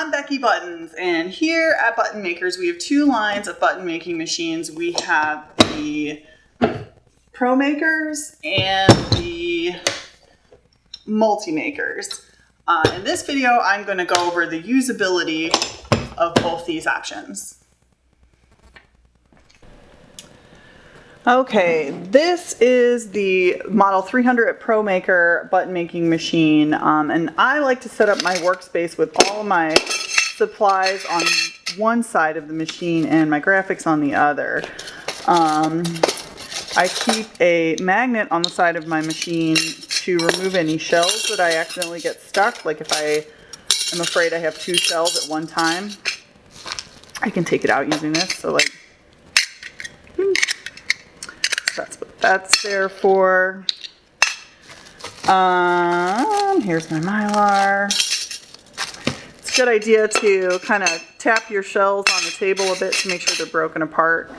I'm Becky Buttons, and here at ProMakers we have two lines of button making machines. We have the ProMakers and the MultiMakers. In this video I'm going to go over the usability of both these options. Okay, this is the Model 300 ProMaker button making machine, and I like to set up my workspace with all my supplies on one side of the machine and my graphics on the other. I keep a magnet on the side of my machine to remove any shells that I accidentally get stuck, like if I am afraid I have two shells at one time. I can take it out using this, so like, that's what that's there for. Here's my Mylar. It's a good idea to kind of tap your shells on the table a bit to make sure they're broken apart.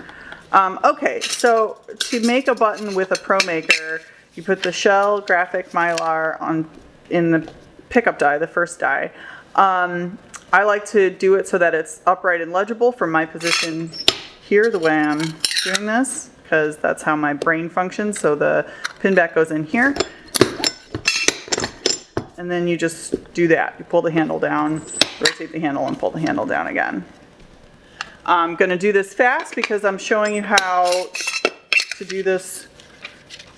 Okay, so to make a button with a ProMaker, you put the shell, graphic, Mylar in the pickup die, the first die. I like to do it so that it's upright and legible from my position here, the way I'm doing this, because that's how my brain functions. So the pin back goes in here, and then you just do that. You pull the handle down, rotate the handle, and pull the handle down again. I'm going to do this fast because I'm showing you how to do this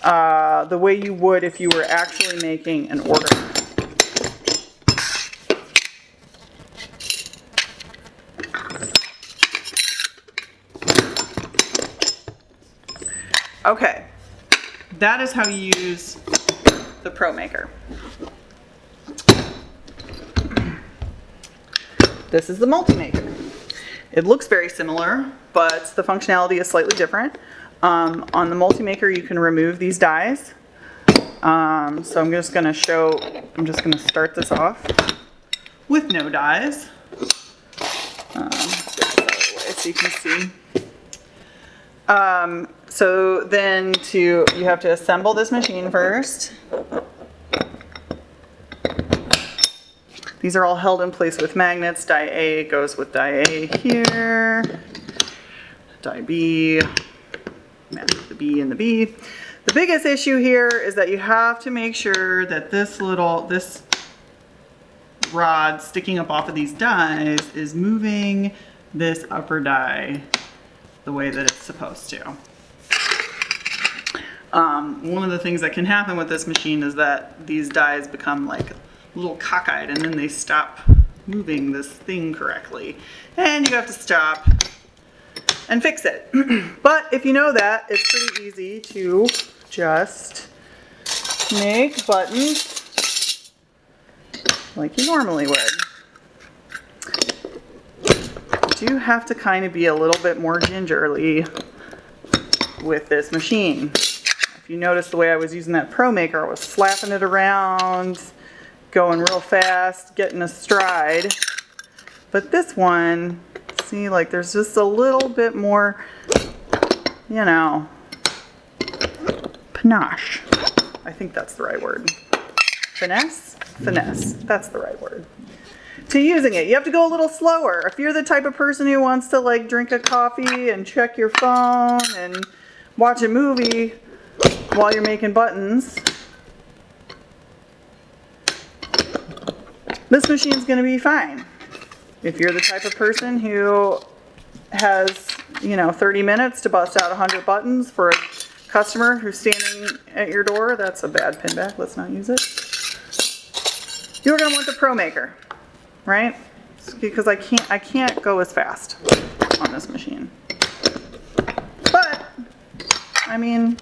the way you would if you were actually making an order. Okay, that is how you use the ProMaker. This is the MultiMaker. It looks very similar, but the functionality is slightly different. On the MultiMaker, you can remove these dies. So I'm just going to start this off with no dies. Get this out of the way so you can see. So then you have to assemble this machine first. These are all held in place with magnets. Die A goes with die A here. Die B, match the B and the B. The biggest issue here is that you have to make sure that this rod sticking up off of these dies is moving this upper die the way that it's supposed to. One of the things that can happen with this machine is that these dies become like a little cockeyed and then they stop moving this thing correctly. And you have to stop and fix it. But if you know that, it's pretty easy to just make buttons like you normally would. You do have to kind of be a little bit more gingerly with this machine. If you notice the way I was using that ProMaker, I was slapping it around, going real fast, getting a stride. But this one, see, like there's just a little bit more, you know, panache. I think that's the right word. Finesse? Finesse. That's the right word. To using it, you have to go a little slower. If you're the type of person who wants to like drink a coffee and check your phone and watch a movie while you're making buttons, this machine's going to be fine. If you're the type of person who has, 30 minutes to bust out 100 buttons for a customer who's standing at your door, that's a bad pin back. Let's not use it. You're going to want the ProMaker, right? Because I can't go as fast on this machine. But I mean,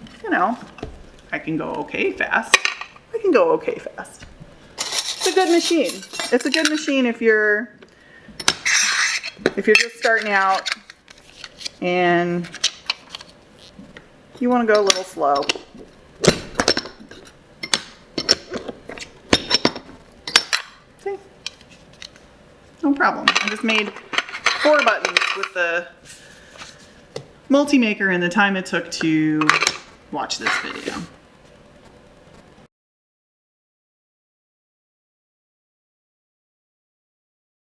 I can go okay fast. I can go okay fast. It's a good machine. It's a good machine if you're just starting out and you want to go a little slow. See? No problem. I just made 4 buttons with the MultiMaker in the time it took to watch this video.